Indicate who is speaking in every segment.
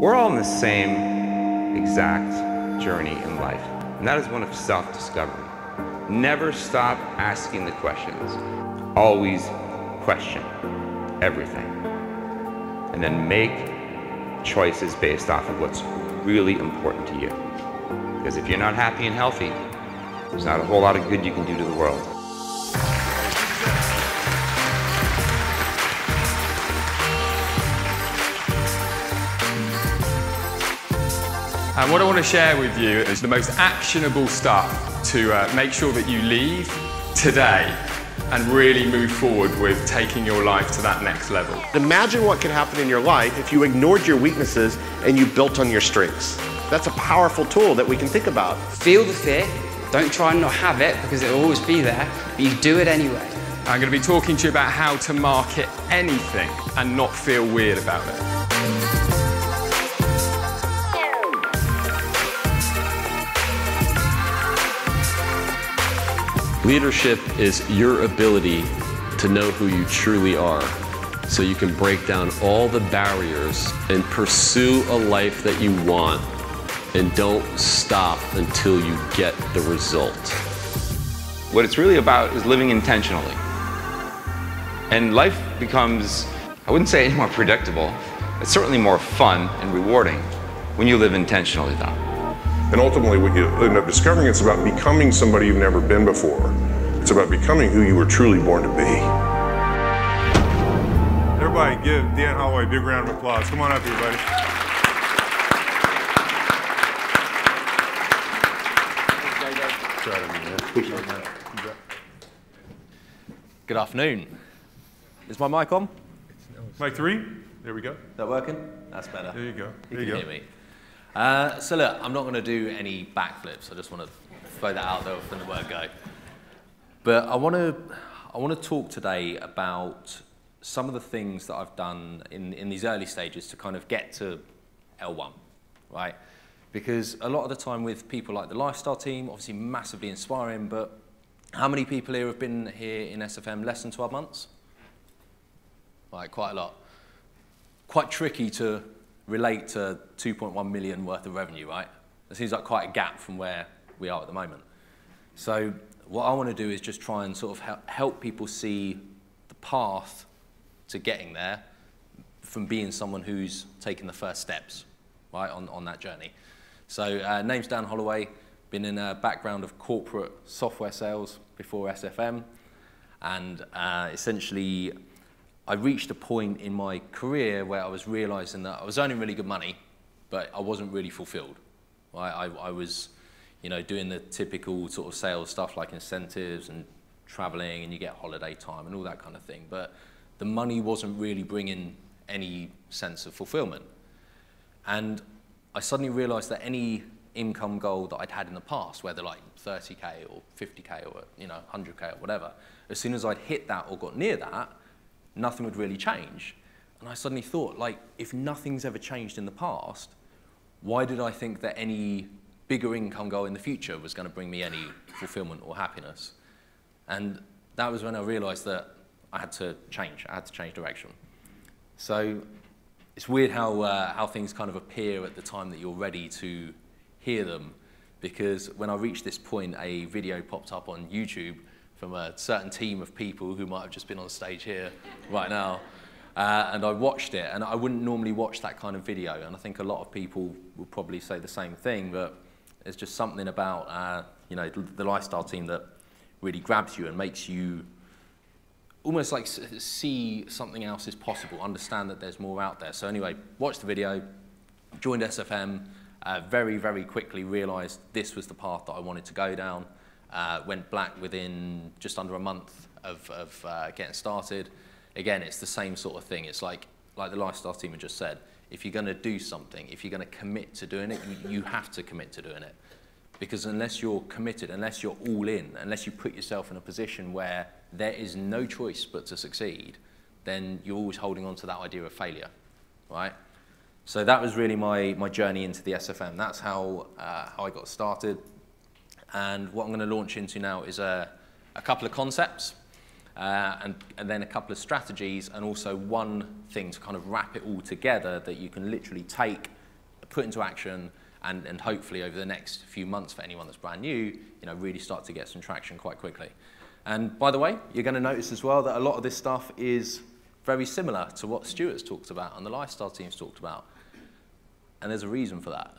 Speaker 1: We're all on the same exact journey in life, and that is one of self-discovery. Never stop asking the questions. Always question everything. And then make choices based off of what's really important to you. Because if you're not happy and healthy, there's not a whole lot of good you can do to the world.
Speaker 2: And what I want to share with you is the most actionable stuff to make sure that you leave today and really move forward with taking your life to that next level.
Speaker 3: Imagine what could happen in your life if you ignored your weaknesses and you built on your strengths. That's a powerful tool that we can think about.
Speaker 4: Feel the fear. Don't try and not have it because it will always be there, but you do it anyway.
Speaker 2: I'm going to be talking to you about how to market anything and not feel weird about it.
Speaker 5: Leadership is your ability to know who you truly are, so you can break down all the barriers and pursue a life that you want, and don't stop until you get the result.
Speaker 1: What it's really about is living intentionally. And life becomes, I wouldn't say any more predictable, it's certainly more fun and rewarding when you live intentionally though.
Speaker 6: And ultimately what you end up discovering, it's about becoming somebody you've never been before. It's about becoming who you were truly born to be.
Speaker 7: Everybody give Dan Holloway a big round of applause. Come on up here, buddy.
Speaker 8: Good afternoon. Is my mic on?
Speaker 7: Mic 3, there we go.
Speaker 8: Is that working? That's better.
Speaker 7: There you go.
Speaker 8: You can hear me. So look, I'm not going to do any backflips. I just want to throw that out there from the word go. But I want to talk today about some of the things that I've done in these early stages to kind of get to L1, right? Because a lot of the time with people like the Lifestyle team, obviously massively inspiring, but how many people here have been here in SFM less than 12 months? Right, quite a lot. Quite tricky to relate to 2.1 million worth of revenue, right? It seems like quite a gap from where we are at the moment. So what I want to do is just try and sort of help people see the path to getting there from being someone who's taken the first steps, right, on that journey. So name's Dan Holloway, been in a background of corporate software sales before SFM, and essentially I reached a point in my career where I was realizing that I was earning really good money, but I wasn't really fulfilled. Right? I was, you know, doing the typical sort of sales stuff like incentives and traveling, and you get holiday time and all that kind of thing. But the money wasn't really bringing any sense of fulfillment. And I suddenly realized that any income goal that I'd had in the past, whether like 30K or 50K or, you know, 100K or whatever, as soon as I'd hit that or got near that, nothing would really change. And I suddenly thought, like, if nothing's ever changed in the past, why did I think that any bigger income goal in the future was going to bring me any fulfillment or happiness? And that was when I realized that I had to change. I had to change direction. So it's weird how things kind of appear at the time that you're ready to hear them, because when I reached this point, a video popped up on YouTube from a certain team of people who might have just been on stage here right now. And I watched it, and I wouldn't normally watch that kind of video, and I think a lot of people will probably say the same thing, but there's just something about you know, the Lifestyle team that really grabs you and makes you almost like see something else is possible, understand that there's more out there. So anyway, watched the video, joined SFM, very, very quickly realized this was the path that I wanted to go down. Went black within just under a month of getting started. Again, it's the same sort of thing. It's like the Lifestyle team had just said, if you're going to do something, if you're going to commit to doing it, you have to commit to doing it. Because unless you're committed, unless you're all in, unless you put yourself in a position where there is no choice but to succeed, then you're always holding on to that idea of failure, right? So that was really my journey into the SFM. That's how I got started. And what I'm going to launch into now is a couple of concepts, and then a couple of strategies, and also one thing to kind of wrap it all together that you can literally take put into action, and hopefully over the next few months for anyone that's brand new, really start to get some traction quite quickly. And by the way, you're going to notice as well that a lot of this stuff is very similar to what Stuart's talked about and the lifestyle team's talked about. And there's a reason for that.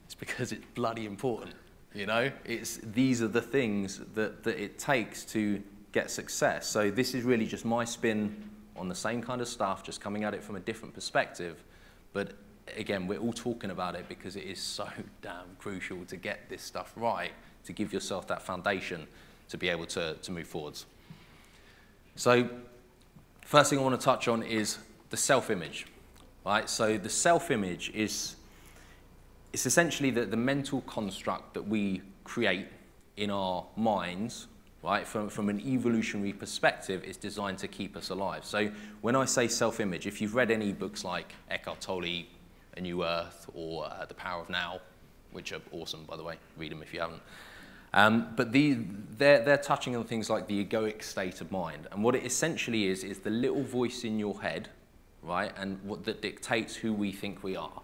Speaker 8: It's because it's bloody important, These are the things that it takes to get success. So this is really just my spin on the same kind of stuff, just coming at it from a different perspective. But again, we're all talking about it because it is so damn crucial to get this stuff right, to give yourself that foundation to be able to move forwards. So first thing I want to touch on is the self-image, right? So the self-image it's essentially the mental construct that we create in our minds, right? From an evolutionary perspective, it's designed to keep us alive. So when I say self-image, if you've read any books like Eckhart Tolle, A New Earth, or The Power of Now, which are awesome, by the way, read them if you haven't. But they're touching on things like the egoic state of mind. And what it essentially is the little voice in your head, right? And what that dictates who we think we are.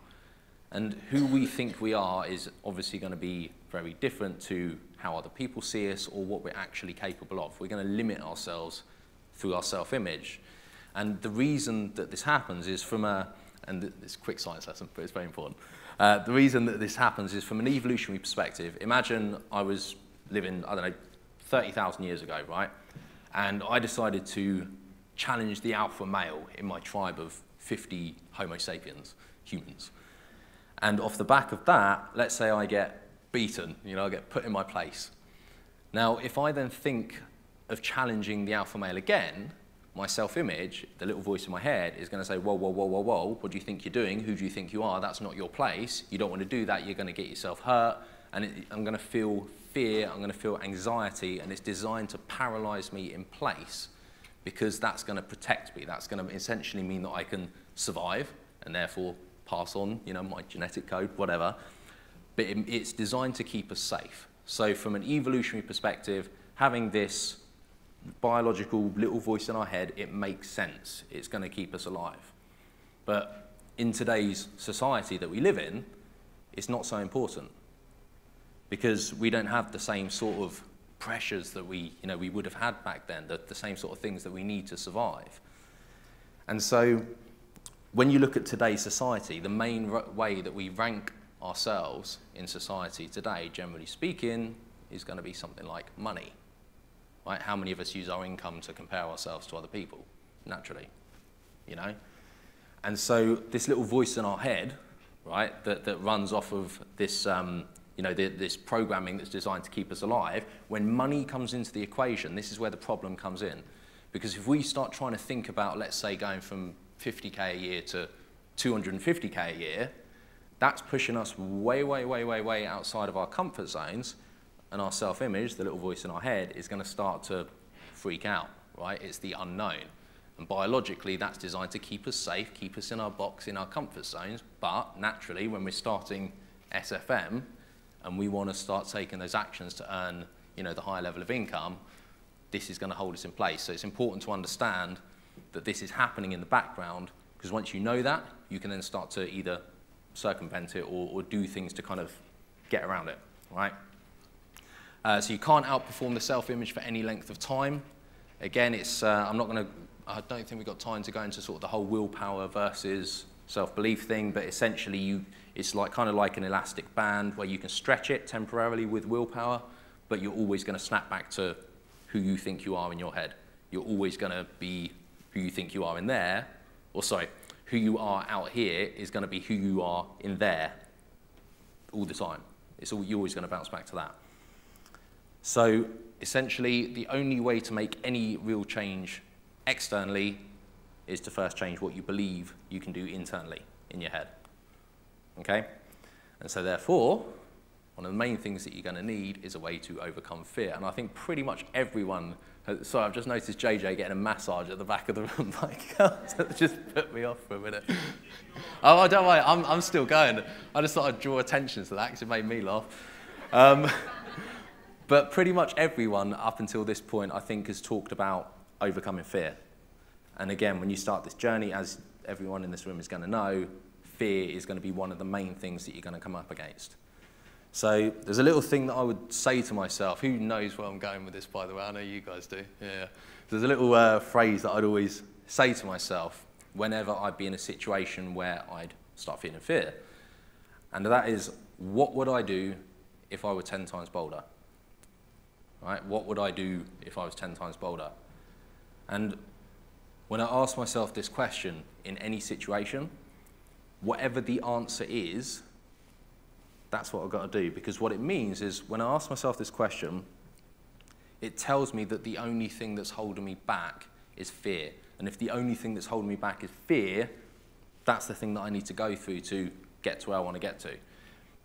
Speaker 8: And who we think we are is obviously going to be very different to how other people see us or what we're actually capable of. We're going to limit ourselves through our self-image. And the reason that this happens is and this quick science lesson, but it's very important. The reason that this happens is from an evolutionary perspective. Imagine I was living, 30,000 years ago, right? And I decided to challenge the alpha male in my tribe of 50 Homo sapiens, humans. And off the back of that, let's say I get beaten, I get put in my place. Now, if I then think of challenging the alpha male again, my self-image, the little voice in my head, is going to say, whoa, whoa, whoa, whoa, whoa, what do you think you're doing? Who do you think you are? That's not your place. You don't want to do that. You're going to get yourself hurt. And I'm going to feel fear. I'm going to feel anxiety. And it's designed to paralyze me in place because that's going to protect me. That's going to essentially mean that I can survive and therefore pass on, my genetic code, whatever. But it's designed to keep us safe. So from an evolutionary perspective, having this biological little voice in our head, it makes sense. It's going to keep us alive. But in today's society that we live in, it's not so important because we don't have the same sort of pressures that we would have had back then, the same sort of things that we need to survive. And so when you look at today's society, the main way that we rank ourselves in society today, generally speaking, is going to be something like money. Right? How many of us use our income to compare ourselves to other people? Naturally, And so this little voice in our head, right, that runs off of this, this programming that's designed to keep us alive, when money comes into the equation, this is where the problem comes in. Because if we start trying to think about, let's say, going from 50K a year to 250K a year, that's pushing us way, way, way, way, way outside of our comfort zones. And our self-image, the little voice in our head, is going to start to freak out, right? It's the unknown. And biologically, that's designed to keep us safe, keep us in our box, in our comfort zones. But naturally, when we're starting SFM and we want to start taking those actions to earn, the higher level of income, this is going to hold us in place. So it's important to understand that this is happening in the background, because once you know that, you can then start to either circumvent it or do things to kind of get around it, right? So you can't outperform the self-image for any length of time. Again, I don't think we've got time to go into sort of the whole willpower versus self-belief thing, but essentially it's kind of like an elastic band where you can stretch it temporarily with willpower, but you're always going to snap back to who you think you are in your head. You're always going to be who you think you are in there, who you are out here is going to be who you are in there all the time. You're always going to bounce back to that. So essentially, the only way to make any real change externally is to first change what you believe you can do internally in your head. Okay? And so therefore, one of the main things that you're going to need is a way to overcome fear. And I think pretty much everyone, sorry, I've just noticed JJ getting a massage at the back of the room. Like, that just put me off for a minute. Oh, don't worry, I'm still going. I just thought I'd draw attention to that because it made me laugh. But pretty much everyone up until this point, I think, has talked about overcoming fear. And again, when you start this journey, as everyone in this room is going to know, fear is going to be one of the main things that you're going to come up against. So there's a little thing that I would say to myself. Who knows where I'm going with this, by the way? I know you guys do. Yeah. There's a little phrase that I'd always say to myself whenever I'd be in a situation where I'd start feeling fear. And that is, what would I do if I were 10 times bolder? Right? What would I do if I was 10 times bolder? And when I ask myself this question in any situation, whatever the answer is, that's what I've got to do. Because what it means is, when I ask myself this question, it tells me that the only thing that's holding me back is fear. And if the only thing that's holding me back is fear, that's the thing that I need to go through to get to where I want to get to.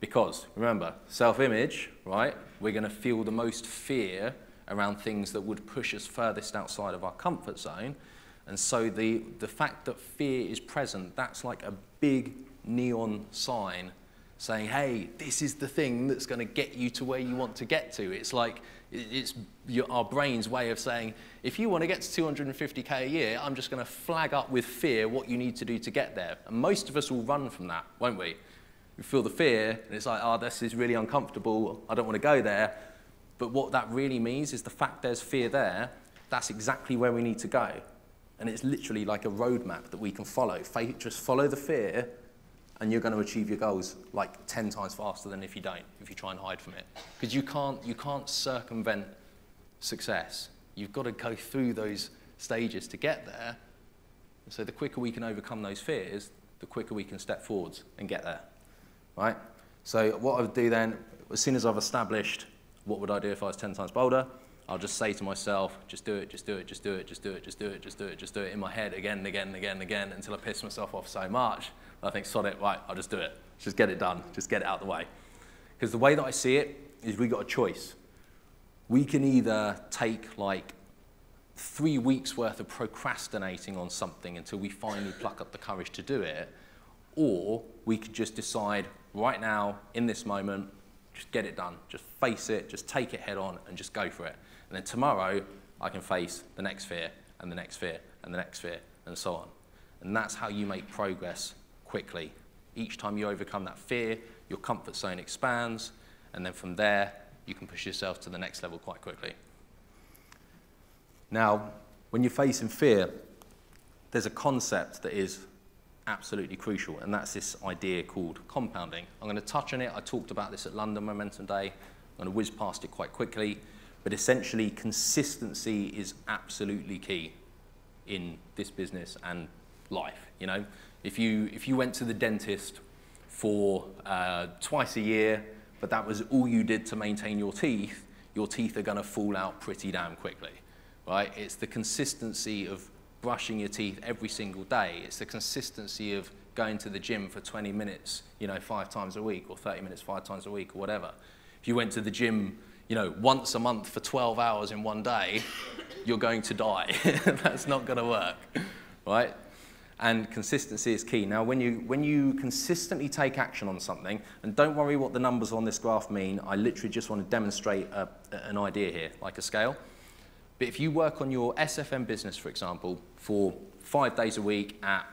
Speaker 8: Because, remember, self-image, right? We're going to feel the most fear around things that would push us furthest outside of our comfort zone. And so the fact that fear is present, that's like a big neon sign saying, hey, this is the thing that's going to get you to where you want to get to. It's like, our brain's way of saying, if you want to get to 250k a year, I'm just going to flag up with fear what you need to do to get there. And most of us will run from that, won't we? We feel the fear, and it's like, oh, this is really uncomfortable, I don't want to go there. But what that really means is the fact there's fear there, that's exactly where we need to go. And it's literally like a roadmap that we can follow. Just follow the fear, and you're going to achieve your goals like 10 times faster than if you don't, if you try and hide from it. Because you can't circumvent success. You've got to go through those stages to get there. So the quicker we can overcome those fears, the quicker we can step forwards and get there, right? So what I would do then, as soon as I've established what would I do if I was 10 times bolder, I'll just say to myself, just do it, just do it, just do it, just do it, just do it, just do it, just do it in my head again and again and again and again until I piss myself off so much. I think, sod it, right, I'll just do it. Just get it done, just get it out of the way. Because the way that I see it is we've got a choice. We can either take like 3 weeks worth of procrastinating on something until we finally pluck up the courage to do it, or we could just decide right now, in this moment, just get it done, just face it, just take it head on and just go for it. And then tomorrow, I can face the next fear and the next fear and the next fear and so on. And that's how you make progress quickly. Each time you overcome that fear, your comfort zone expands, and then from there, you can push yourself to the next level quite quickly. Now, when you're facing fear, there's a concept that is absolutely crucial, and that's this idea called compounding. I'm going to touch on it. I talked about this at London Momentum Day. I'm going to whiz past it quite quickly, but essentially consistency is absolutely key in this business and life. You know, if you went to the dentist for twice a year, but that was all you did to maintain your teeth are going to fall out pretty damn quickly, right? It's the consistency of brushing your teeth every single day. It's the consistency of going to the gym for 20 minutes, 5 times a week, or 30 minutes 5 times a week, or whatever. If you went to the gym, once a month for 12 hours in one day, you're going to die. That's not going to work, right? And consistency is key. Now, when you consistently take action on something, and don't worry what the numbers on this graph mean, I literally just want to demonstrate an idea here, like a scale. But if you work on your SFM business, for example, for 5 days a week at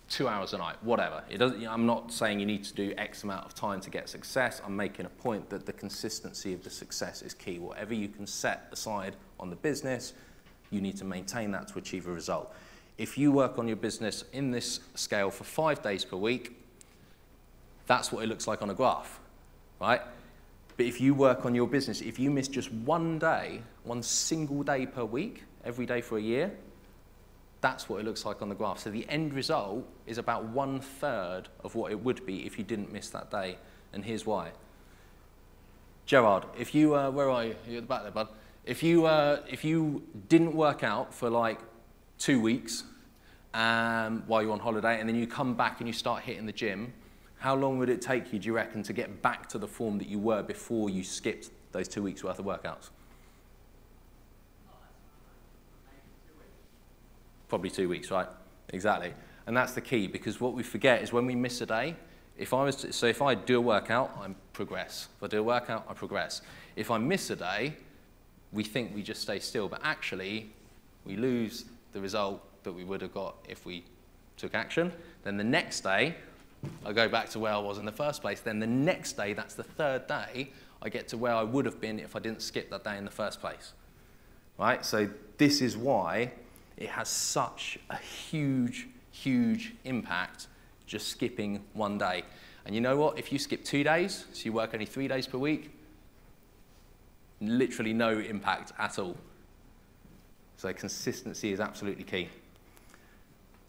Speaker 8: 2 hours a night, whatever. I'm not saying you need to do X amount of time to get success. I'm making a point that the consistency of the success is key. Whatever you can set aside on the business, you need to maintain that to achieve a result. If you work on your business in this scale for 5 days per week, that's what it looks like on a graph, right? But if you work on your business, if you miss just one day, one single day per week, every day for a year, that's what it looks like on the graph. So the end result is about 1/3 of what it would be if you didn't miss that day. And here's why. Gerard, if you, where are you? You're at the back there, bud. If you didn't work out for like 2 weeks while you're on holiday, and then you come back and you start hitting the gym, how long would it take you, do you reckon, to get back to the form that you were before you skipped those 2 weeks worth of workouts? Probably 2 weeks, right? Exactly. And that's the key, because what we forget is when we miss a day, if I do a workout, I progress. If I do a workout, I progress. If I miss a day, we think we just stay still, but actually we lose the result that we would have got if we took action. Then the next day, I go back to where I was in the first place. Then the next day, that's the third day, I get to where I would have been if I didn't skip that day in the first place. Right? So this is why it has such a huge, huge impact just skipping one day. And you know what? If you skip 2 days, so you work only 3 days per week, literally no impact at all. So consistency is absolutely key.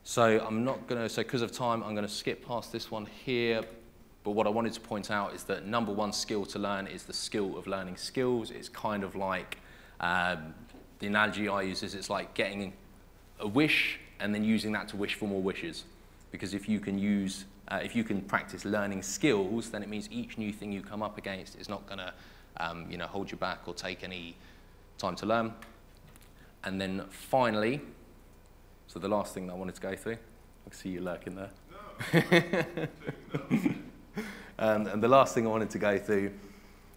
Speaker 8: So I'm not going to, so because of time, I'm going to skip past this one here. But what I wanted to point out is that number one skill to learn is the skill of learning skills. It's kind of like, the analogy I use is it's like getting a wish and then using that to wish for more wishes. Because if you can practice learning skills, then it means each new thing you come up against is not going to hold you back or take any time to learn. And then finally, so the last thing that I wanted to go through, I can see you lurking there. And the last thing I wanted to go through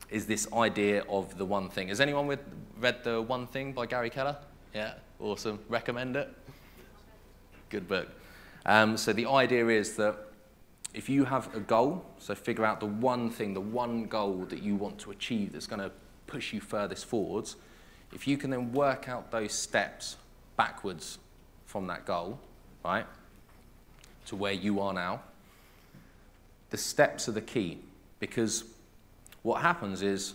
Speaker 8: is this idea of the one thing. Has anyone read The One Thing by Gary Keller? Yeah, awesome. Recommend it? Good book. So the idea is that if you have a goal, so figure out the one thing, the one goal that you want to achieve that's going to push you furthest forwards, if you can then work out those steps backwards from that goal, right, to where you are now, the steps are the key. Because what happens is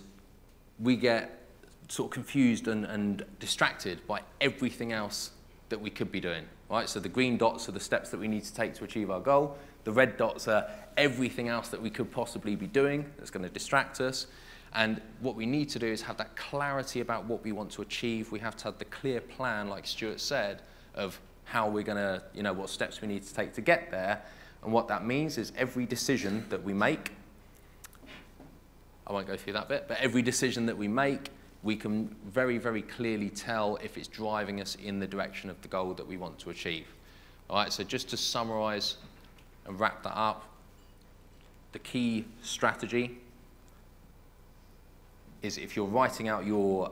Speaker 8: we get sort of confused and distracted by everything else that we could be doing, right? So the green dots are the steps that we need to take to achieve our goal. The red dots are everything else that we could possibly be doing that's going to distract us. And what we need to do is have that clarity about what we want to achieve. We have to have the clear plan, like Stuart said, of how we're going to, what steps we need to take to get there. And what that means is every decision that we make, I won't go through that bit, but every decision that we make, we can very, very clearly tell if it's driving us in the direction of the goal that we want to achieve. All right, so just to summarize and wrap that up, the key strategy is if you're writing out your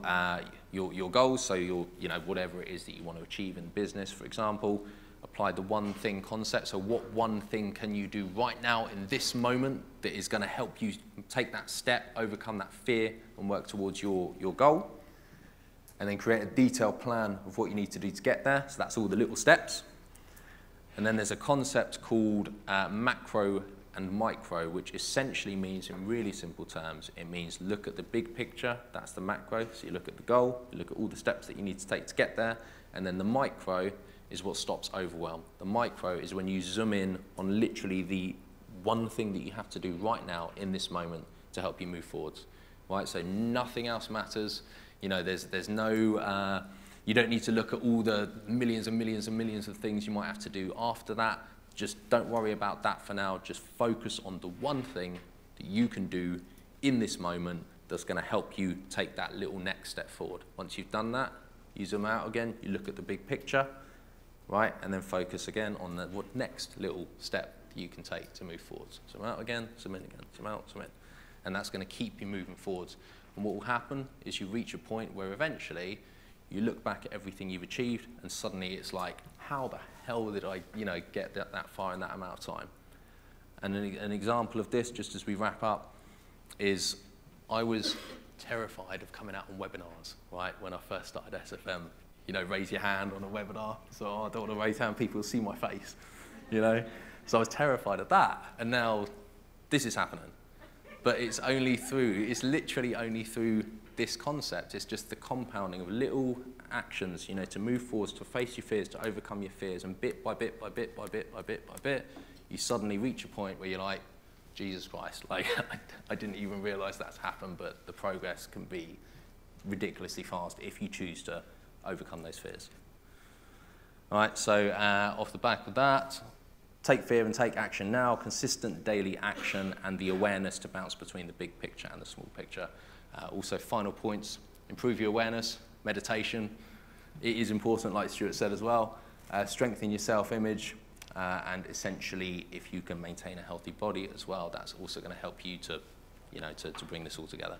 Speaker 8: goals, so whatever it is that you want to achieve in business, for example, apply the one thing concept. So what one thing can you do right now in this moment that is going to help you take that step, overcome that fear, and work towards your goal? And then create a detailed plan of what you need to do to get there. So that's all the little steps. And then there's a concept called macro and micro, which essentially means, in really simple terms, it means look at the big picture, that's the macro, so you look at the goal, you look at all the steps that you need to take to get there, and then the micro is what stops overwhelm. The micro is when you zoom in on literally the one thing that you have to do right now in this moment to help you move forwards, right? So nothing else matters. There's no, you don't need to look at all the millions and millions and millions of things you might have to do after that. Just don't worry about that for now. Just focus on the one thing that you can do in this moment that's going to help you take that little next step forward. Once you've done that, you zoom out again, you look at the big picture, right? And then focus again on the next little step that you can take to move forwards. Zoom out again, zoom in again, zoom out, zoom in. And that's going to keep you moving forwards. And what will happen is you reach a point where eventually you look back at everything you've achieved and suddenly it's like, how the hell did I get that far in that amount of time? And an example of this, just as we wrap up, is I was terrified of coming out on webinars, right? When I first started SFM, raise your hand on a webinar. So I don't want to raise hand, people will see my face, So I was terrified of that. And now this is happening. But it's literally only through this concept. It's just the compounding of little actions, to move forwards, to face your fears, to overcome your fears. And bit by bit by bit by bit by bit by bit, you suddenly reach a point where you're like, Jesus Christ, like I didn't even realize that's happened, but the progress can be ridiculously fast if you choose to overcome those fears. All right, so off the back of that, take fear and take action now, consistent daily action, and the awareness to bounce between the big picture and the small picture. Also, final points, improve your awareness, meditation. It is important, like Stuart said as well. Strengthen your self-image, and essentially, if you can maintain a healthy body as well, that's also going to help you to bring this all together.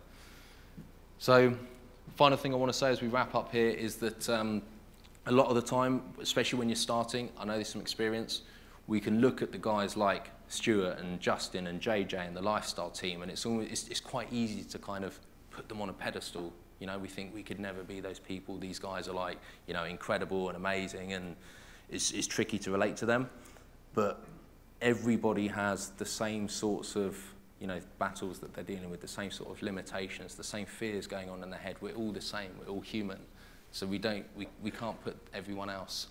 Speaker 8: So, final thing I want to say as we wrap up here is that a lot of the time, especially when you're starting, I know this from experience, we can look at the guys like Stuart and Justin and JJ and the lifestyle team, and it's quite easy to kind of put them on a pedestal. You know, we think we could never be those people. These guys are like, you know, incredible and amazing, and it's tricky to relate to them. But everybody has the same sorts of, you know, battles that they're dealing with, the same sort of limitations, the same fears going on in their head. We're all the same. We're all human. So we can't put everyone else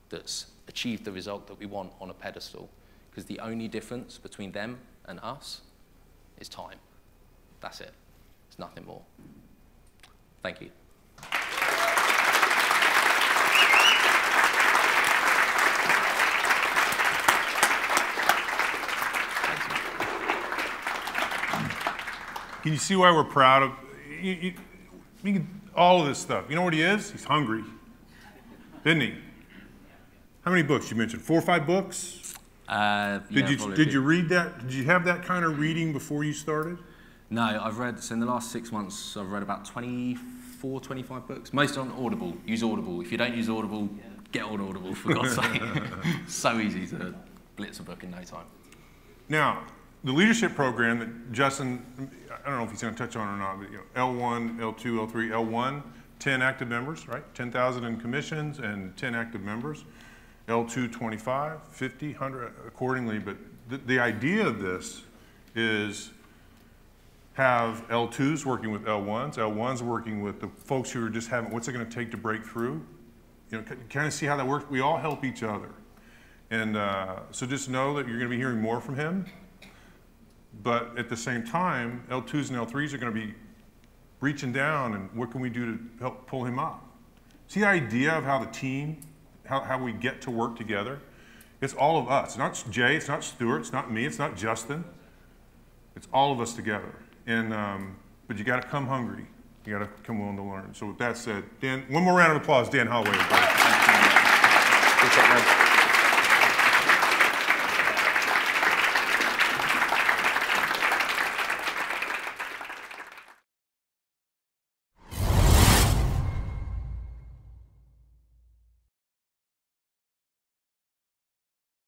Speaker 8: that's achieved the result that we want on a pedestal, because the only difference between them and us is time. That's it. It's nothing more. Thank you.
Speaker 7: Can you see why we're proud of all of this stuff? You know what he is? He's hungry, isn't he? How many books you mentioned? 4 or 5 books? Did you read that? Did you have that kind of reading before you started?
Speaker 8: No, I've read, so in the last 6 months, I've read about 24, 25 books, most on Audible. Use Audible. If you don't use Audible, get on Audible, for God's sake. So easy to blitz a book in no time.
Speaker 7: Now, the leadership program that Justin, I don't know if he's going to touch on it or not, but you know, L1, L2, L3, L1, 10 active members, right? 10,000 in commissions and 10 active members. L2, 25, 50, 100 accordingly. But the idea of this is have L2s working with L1s, L1s working with the folks who are just having, what's it going to take to break through? You know, kind of see how that works. We all help each other. And so just know that you're going to be hearing more from him. But at the same time, L2s and L3s are going to be reaching down, and what can we do to help pull him up? See the idea of how the team, how we get to work together? It's all of us. It's not Jay, it's not Stuart, it's not me, it's not Justin. It's all of us together. And but you got to come hungry. You got to come willing to learn. So with that said, Dan, one more round of applause, Dan Holloway. Appreciate it, man.